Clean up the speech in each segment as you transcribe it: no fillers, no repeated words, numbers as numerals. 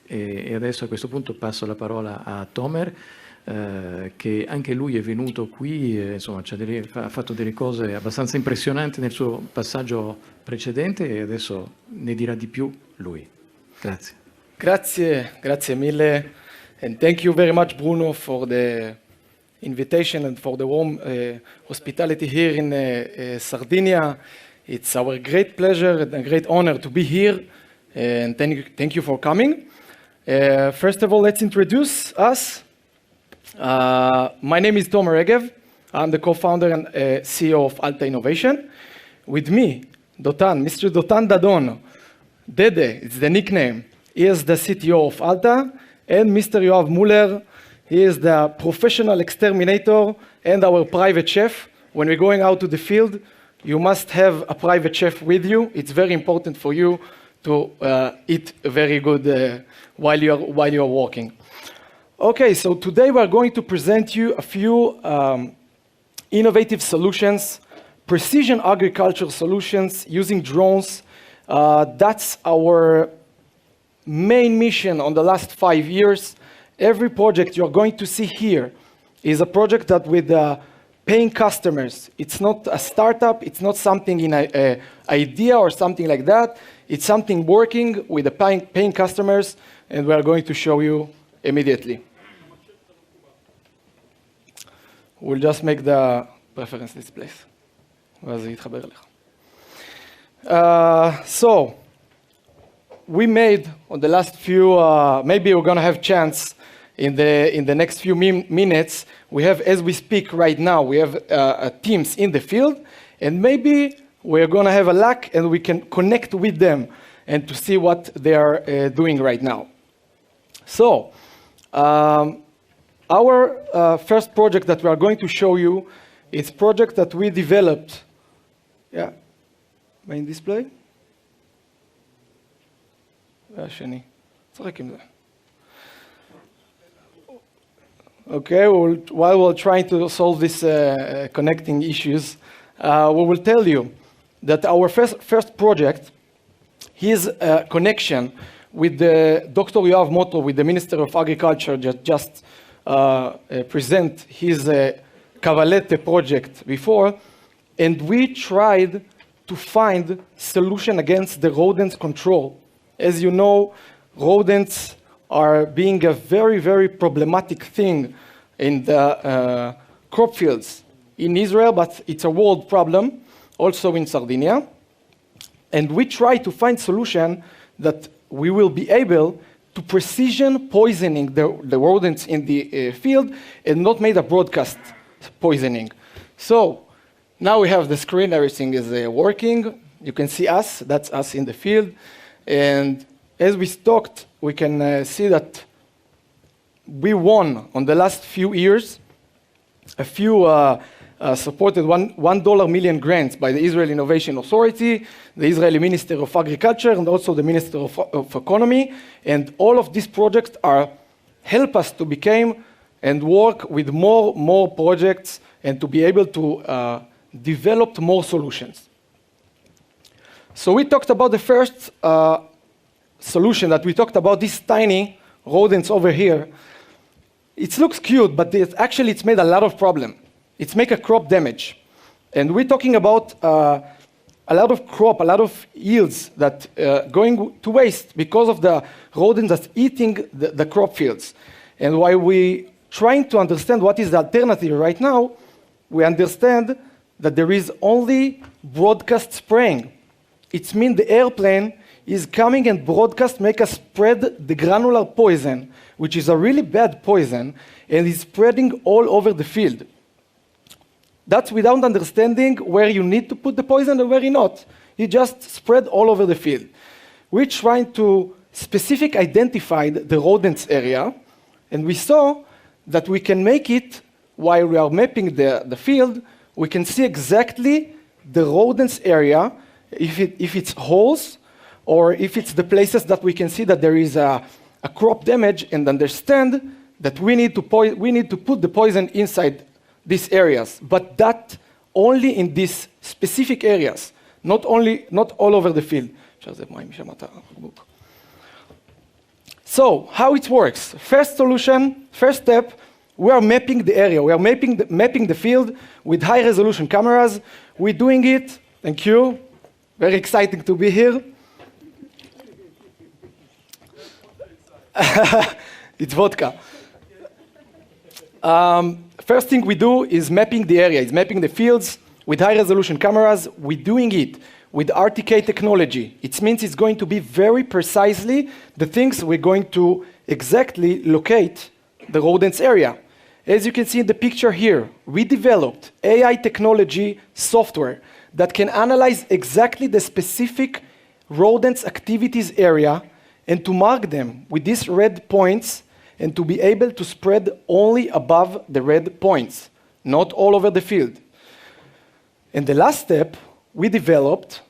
E adesso a questo punto passo la parola a Tomer, che anche lui è venuto qui, insomma, ha fatto delle cose abbastanza impressionanti nel suo passaggio precedente e adesso ne dirà di più lui. Grazie. Grazie mille, and thank you very much, Bruno, for the invitation and for the warm hospitality here in Sardinia. It's our great pleasure and a great honor to be here, and thank you for coming. First of all, let's introduce us. My name is Tomer Regev. I'm the co-founder and CEO of ALTA Innovation. With me, Mr. Dotan Dadon, Dede, it's the nickname. He is the CTO of ALTA, and Mr. Yoav Muller, he is the professional exterminator and our private chef. When we're going out to the field, you must have a private chef with you. It's very important for you to eat very good while you're walking. Okay, so today we're going to present you a few innovative solutions, precision agriculture solutions using drones. That's our main mission on the last 5 years. Every project you're going to see here is a project that with paying customers. It's not a startup, it's not something in an idea or something like that. It's something working with the paying customers, and we are going to show you immediately. We'll just make the preference displays. So, we made on the last few, maybe we're going to have chance in the next few minutes. We have, as we speak right now, we have teams in the field, and maybe we're going to have a luck and we can connect with them and to see what they are doing right now. So, our first project that we are going to show you is a project that we developed. Yeah, main display. Okay, while we're trying to solve these connecting issues, we will tell you that our first project, his connection with the Dr. Yoav Motro, with the Minister of Agriculture, just present his Cavalete project before, and we tried to find solution against the rodents control. As you know, rodents are being a very, very problematic thing in the crop fields in Israel, but it's a world problem, also in Sardinia. And we try to find solution that we will be able to precision poisoning the rodents in the field and not made a broadcast poisoning. So now we have the screen, everything is working. You can see us, that's us in the field. And as we talked, we can see that we won on the last few years a few supported $1 million grants by the Israel Innovation Authority, the Israeli Minister of Agriculture, and also the Minister of Economy. And all of these projects help us to become and work with more projects and to be able to develop more solutions. So we talked about the first solution that we talked about, these tiny rodents over here. It looks cute, but it's made a lot of problem. It's make a crop damage. And we're talking about a lot of yields that going to waste because of the rodents that's eating the crop fields. And while we trying to understand what is the alternative right now, we understand that there is only broadcast spraying. It means the airplane is coming and broadcast make us spread the granular poison, which is a really bad poison, and is spreading all over the field. That's without understanding where you need to put the poison and where you not. You just spread all over the field. We're trying to specifically identify the rodents area, and we saw that we can make it, while we are mapping the field, we can see exactly the rodents area, if it's holes, or if it's the places that we can see that there is a crop damage, and understand that we need to put the poison inside these areas, but that only in these specific areas, not all over the field. So, how it works? First solution, first step, we are mapping the area. We are mapping the field with high-resolution cameras. We're doing it, thank you. Very exciting to be here. It's vodka. First thing we do is mapping the area, is mapping the fields with high-resolution cameras. We're doing it with RTK technology. It means it's going to be very precisely the things we're going to exactly locate the rodents area. As you can see in the picture here, we developed AI technology software that can analyze exactly the specific rodents activities area and to mark them with these red points and to be able to spread only above the red points, not all over the field. And the last step we developed,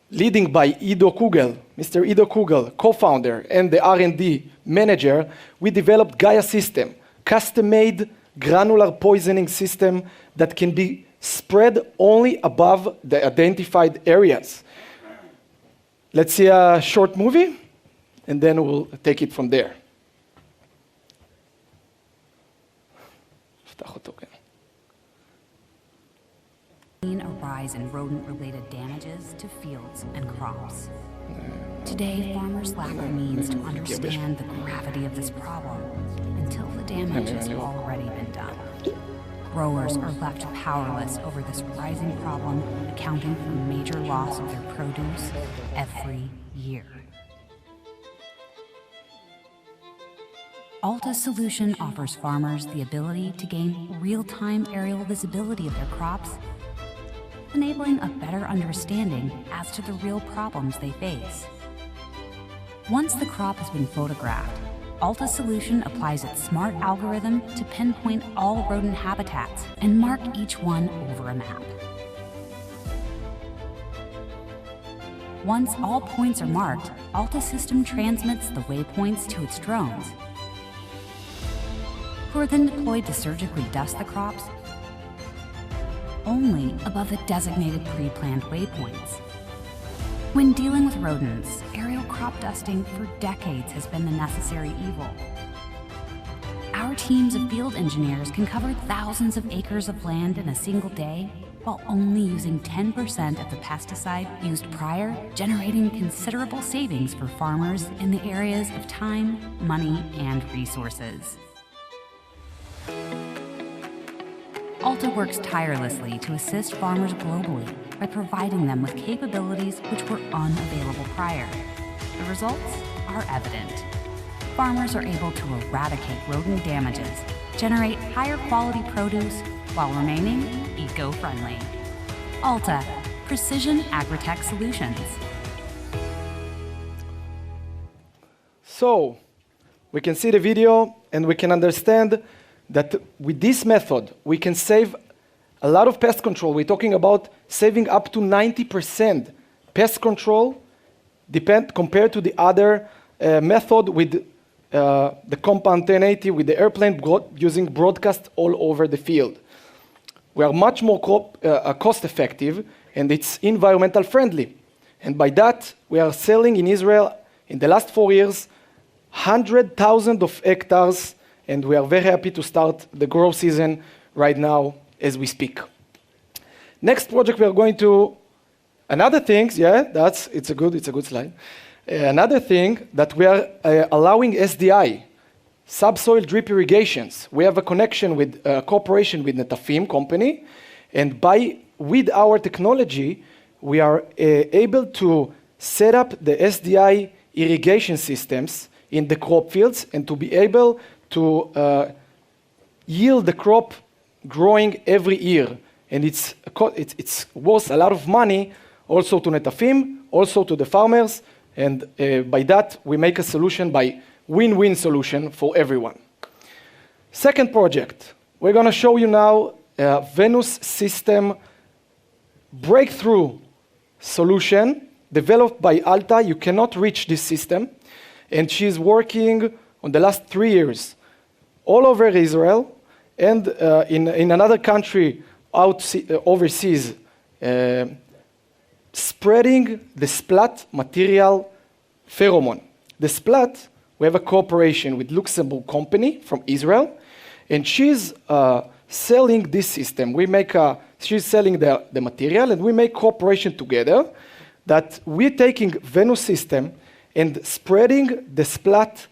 leading by Ido Kugel, Mr. Ido Kugel, co-founder and the R&D manager, we developed Gaia system, custom-made granular poisoning system that can be spread only above the identified areas. Let's see a short movie, and then we'll take it from there. A rise in rodent-related damages to fields and crops. Today, farmers lack the means to understand the gravity of this problem until the damage has already been done. Growers are left powerless over this rising problem, accounting for major loss of their produce every year. ALTA's solution offers farmers the ability to gain real-time aerial visibility of their crops, enabling a better understanding as to the real problems they face. Once the crop has been photographed, ALTA's solution applies its smart algorithm to pinpoint all rodent habitats and mark each one over a map. Once all points are marked, ALTA's system transmits the waypoints to its drones, who are then deployed to surgically dust the crops only above the designated pre-planned waypoints. When dealing with rodents, aerial crop dusting for decades has been the necessary evil. Our teams of field engineers can cover thousands of acres of land in a single day while only using 10% of the pesticide used prior, generating considerable savings for farmers in the areas of time, money, and resources. ALTA works tirelessly to assist farmers globally by providing them with capabilities which were unavailable prior. The results are evident. Farmers are able to eradicate rodent damages, generate higher quality produce, while remaining eco-friendly. ALTA, Precision Agritech Solutions. So, we can see the video and we can understand that with this method, we can save a lot of pest control. We're talking about saving up to 90% pest control compared to the other method with the compound 1080 with the airplane using broadcast all over the field. We are much more cost effective and it's environmental friendly. And by that, we are selling in Israel in the last 4 years 100,000 of hectares, and we are very happy to start the growth season right now as we speak. Next project we are going to, another thing, yeah, it's a good slide. Another thing that we are allowing SDI, subsoil drip irrigations. We have a connection with cooperation with Netafim company, and with our technology, we are able to set up the SDI irrigation systems in the crop fields and to be able to yield the crop growing every year. And it's worth a lot of money also to Netafim, also to the farmers, and by that we make a solution by win-win solution for everyone. Second project, we're going to show you now a Venus system breakthrough solution developed by ALTA. You cannot reach this system, and she's working on the last 3 years all over Israel and in another country overseas, spreading the splat material pheromone. The splat we have a cooperation with Luxembourg company from Israel, and she's selling this system. She's selling the material, and we make cooperation together that we're taking Venus system and spreading the splat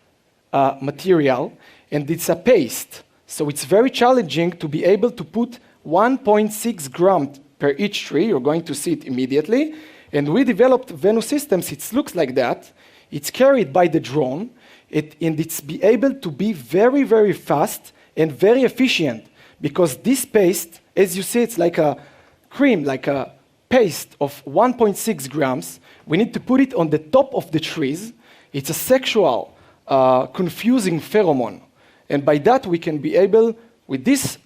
material, and it's a paste. So it's very challenging to be able to put 1.6 grams per each tree. You're going to see it immediately. And we developed Venus systems. It looks like that. It's carried by the drone, and it's be able to be very, very fast and very efficient, because this paste, as you see, it's like a cream, like a paste of 1.6 grams. We need to put it on the top of the trees. It's a sexual, confusing pheromone. And by that, we can be able, with this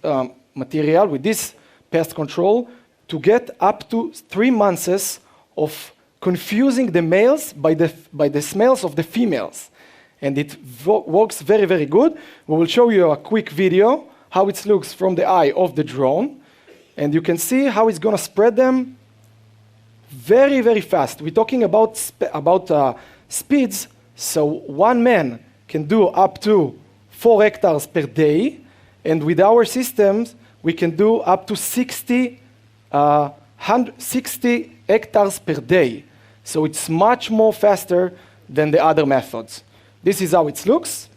material, with this pest control, to get up to 3 months of confusing the males by the smells of the females. And it works very, very good. We will show you a quick video how it looks from the eye of the drone. And you can see how it's going to spread them very, very fast. We're talking about speeds. So one man can do up to 4 hectares per day. And with our systems, we can do up to 60 hectares per day. So it's much more faster than the other methods. This is how it looks.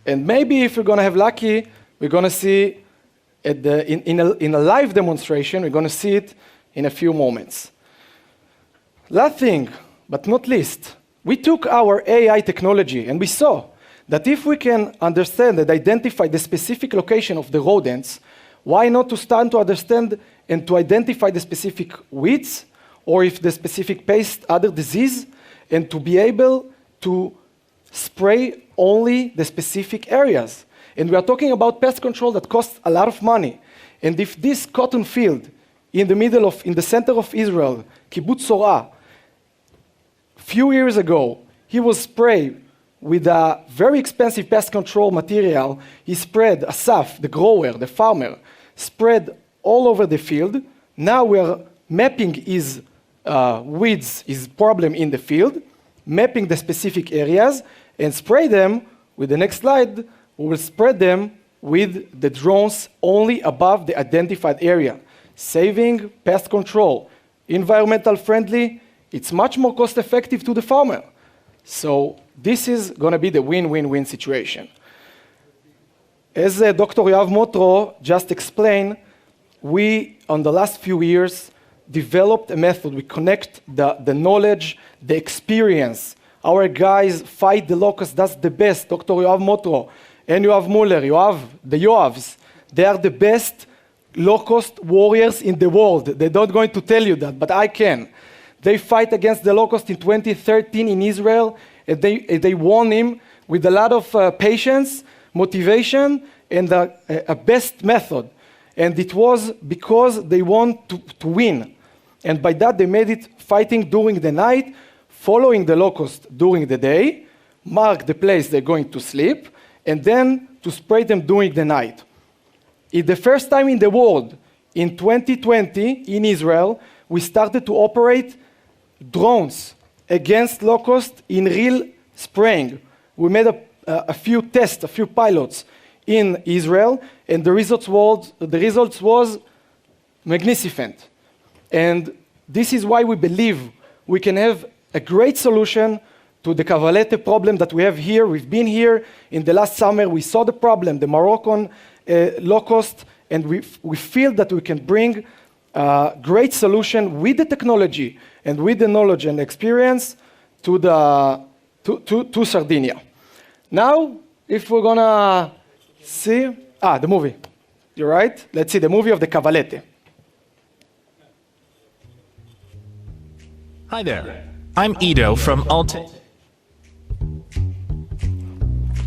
And maybe if we're going to have lucky, we're going to see in a live demonstration, we're going to see it in a few moments. Last thing, but not least, we took our AI technology and we saw that if we can understand and identify the specific location of the rodents, why not to start to understand and to identify the specific weeds, or if the specific pest, other disease, and to be able to spray only the specific areas. And we are talking about pest control that costs a lot of money. And if this cotton field in the center of Israel, Kibbutz Sorah, few years ago, he was sprayed with a very expensive pest control material. He spread, Asaf, the grower, the farmer, spread all over the field. Now we are mapping his weeds, his problem in the field, mapping the specific areas, and spray them. With the next slide, we will spread them with the drones only above the identified area, saving pest control, environmental friendly. It's much more cost effective to the farmer. So this is going to be the win-win-win situation. As Dr. Yoav Motro just explained, we, on the last few years, developed a method. We connect the knowledge, the experience. Our guys fight the locusts, that's the best. Dr. Yoav Motro and Yoav Muller, the Yoavs, they are the best locust warriors in the world. They're not going to tell you that, but I can. They fight against the locust in 2013 in Israel, and they won him with a lot of patience, motivation, and a best method. And it was because they want to win. And by that, they made it fighting during the night, following the locust during the day, mark the place they're going to sleep, and then to spray them during the night. It's the first time in the world, in 2020, in Israel, we started to operate drones against locusts in real spraying. We made a few tests, a few pilots in Israel, and the results was magnificent. And this is why we believe we can have a great solution to the Cavalete problem that we have here. We've been here in the last summer. We saw the problem, the Moroccan locust, and we feel that we can bring a great solution with the technology and with the knowledge and experience to Sardinia. Now, if we're gonna see, the movie. You're right. Let's see the movie of the Cavalete. Hi there. I'm Ido from ALTA.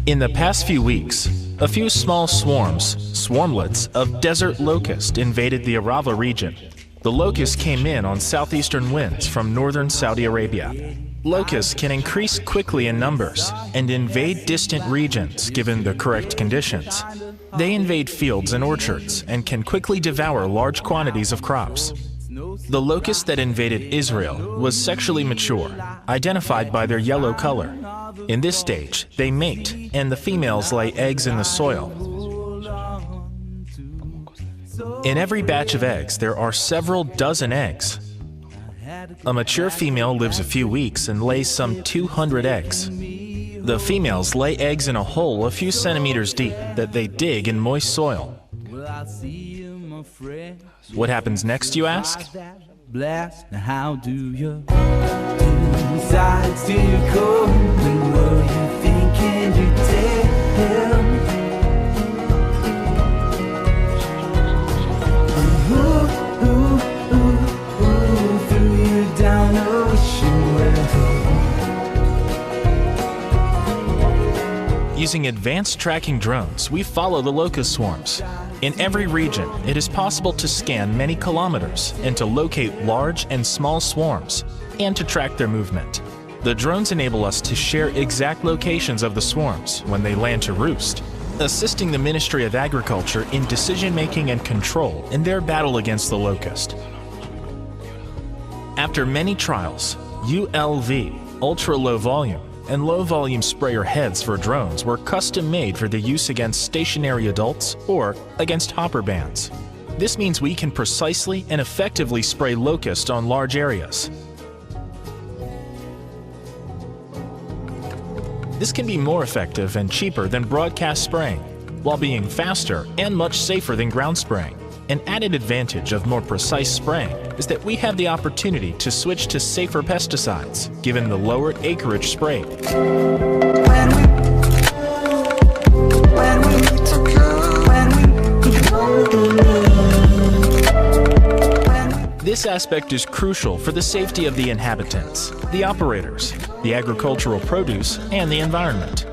In the past few weeks, a few small swarmlets of desert locust invaded the Arava region. The locusts came in on southeastern winds from northern Saudi Arabia. Locusts can increase quickly in numbers and invade distant regions given the correct conditions. They invade fields and orchards and can quickly devour large quantities of crops. The locust that invaded Israel was sexually mature identified by their yellow color. In this stage, they mate, and the females lay eggs in the soil. In every batch of eggs, there are several dozen eggs. A mature female lives a few weeks and lays some 200 eggs. The females lay eggs in a hole a few centimeters deep that they dig in moist soil. What happens next, you ask? How do you decide to come? When were you thinking you'd tell? Threw you down a wishing well. Using advanced tracking drones, we follow the locust swarms. In every region, it is possible to scan many kilometers and to locate large and small swarms, and to track their movement. The drones enable us to share exact locations of the swarms when they land to roost, assisting the Ministry of Agriculture in decision-making and control in their battle against the locust. After many trials, ULV, ultra-low volume, and low-volume sprayer heads for drones were custom-made for the use against stationary adults or against hopper bands. This means we can precisely and effectively spray locust on large areas. This can be more effective and cheaper than broadcast spraying, while being faster and much safer than ground spraying. An added advantage of more precise spraying is that we have the opportunity to switch to safer pesticides, given the lower acreage sprayed. This aspect is crucial for the safety of the inhabitants, the operators, the agricultural produce, and the environment.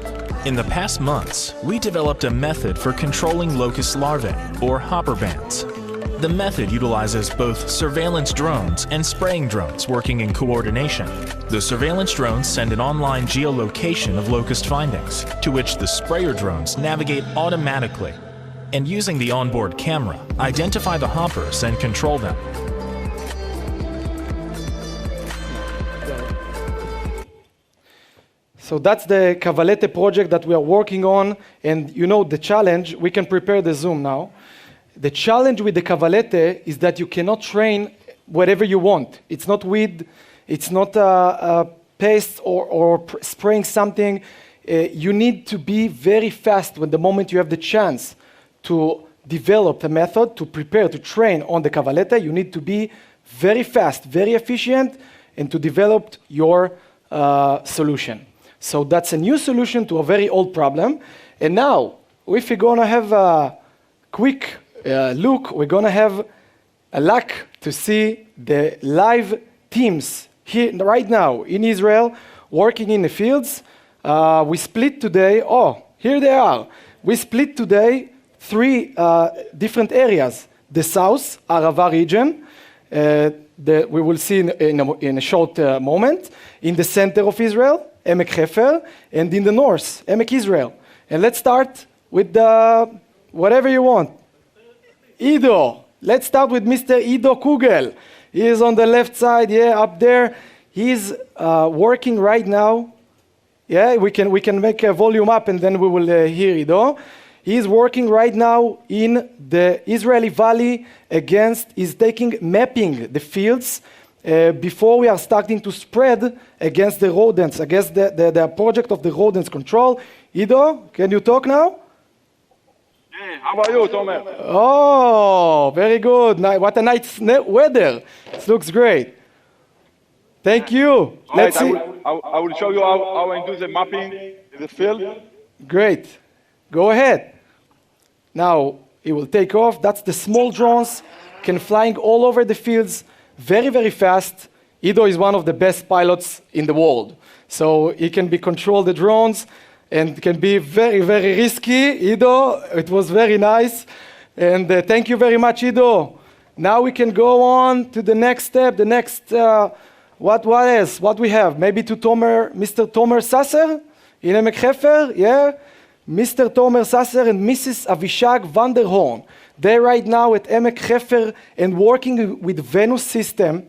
In the past months, we developed a method for controlling locust larvae, or hopper bands. The method utilizes both surveillance drones and spraying drones working in coordination. The surveillance drones send an online geolocation of locust findings, to which the sprayer drones navigate automatically, and using the onboard camera, identify the hoppers and control them. So that's the Cavalete project that we are working on, and you know the challenge, we can prepare the Zoom now. The challenge with the Cavalete is that you cannot train whatever you want. It's not weed, it's not paste or spraying something. You need to be very fast when the moment you have the chance to develop a method, to prepare, to train on the Cavalete. You need to be very fast, very efficient, and to develop your solution. So that's a new solution to a very old problem. And now, if we're going to have a quick look, we're going to have a luck to see the live teams here right now in Israel, working in the fields. We split today, here they are. We split today 3 different areas. The south, Arava region, we will see in a short moment. In the center of Israel, Emek Hefer, and in the north, Emek Israel. And let's start with whatever you want. Ido. Let's start with Mr. Ido Kugel. He is on the left side, up there. He's working right now. We can make a volume up and then we will hear Ido. He's working right now in the Israeli Valley he's mapping the fields before we are starting to spread against the rodents, against the project of the rodents control. Ido, can you talk now? Hey, how are you, Tomer? Oh, very good. What a nice weather. It looks great. Thank you. Let's see. I will show you how I do the mapping in the field. Great. Go ahead. Now, it will take off. That's the small drones, can flying all over the fields, very, very fast. Ido is one of the best pilots in the world. So he can control the drones and can be very, very risky. Ido, it was very nice. And thank you very much, Ido. Now we can go on to the next step, the next, what else? What we have? Maybe to Mr. Tomer Sasser in Emek Hefer, Mr. Tomer Sasser and Mrs. Avishag van der Horn. They're right now at Emek Hefer and working with Venus system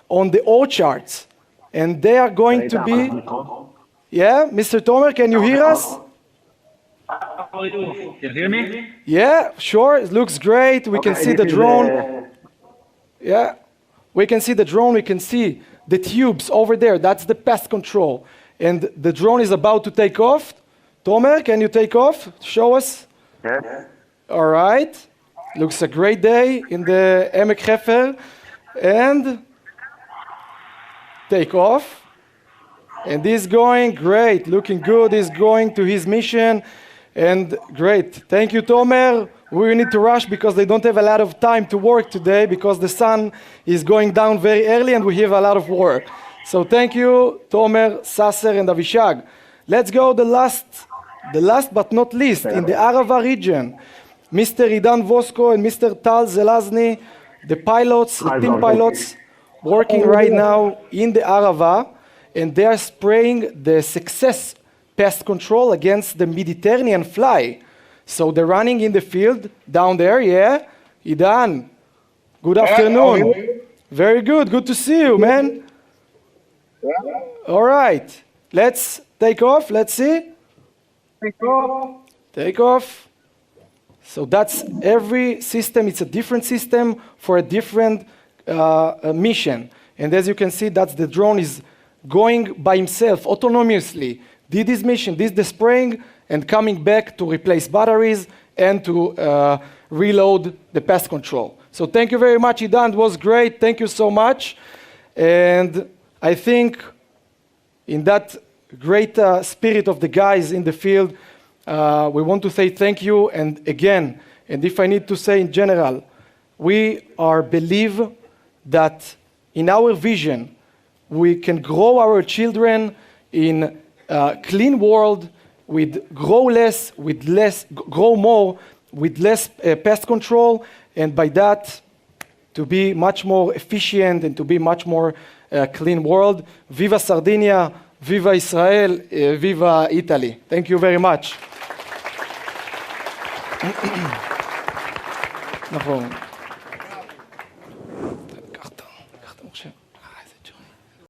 on the orchards and they are going to be... Yeah, Mr. Tomer, can you hear us? Can you hear me? Yeah, sure, it looks great. We can see the drone. Yeah, we can see the drone, we can see the tubes over there. That's the pest control. And the drone is about to take off. Tomer, can you take off? Show us. Yes. All right. Looks a great day in the Emek Hefer. And take off. And he's going great, looking good. He's going to his mission. And great. Thank you, Tomer. We need to rush because they don't have a lot of time to work today because the sun is going down very early and we have a lot of work. So thank you, Tomer, Sasser, and Avishag. Let's go the last but not least, in the Arava region. Mr. Idan Vosko and Mr. Tal Zelazny, the pilots, the team pilots, working right now in the Arava, and they are spraying the Success pest control against the Mediterranean fly. So they're running in the field down there, yeah? Idan, good afternoon. Very good, good to see you, man. All right, let's take off, let's see. Take off. So that's every system, it's a different system for a different mission. And as you can see, that's the drone is going by himself, autonomously. Did his mission, did the spraying, and coming back to replace batteries and to reload the pest control. So thank you very much, Idan. It was great. Thank you so much. And I think in that great spirit of the guys in the field, we want to say thank you. And again, and if I need to say in general, we believe that in our vision, we can grow our children in a clean world, grow more with less pest control, and by that, to be much more efficient and to be much more clean world. Viva Sardinia, Viva Israel, Viva Italy. Thank you very much. נכון.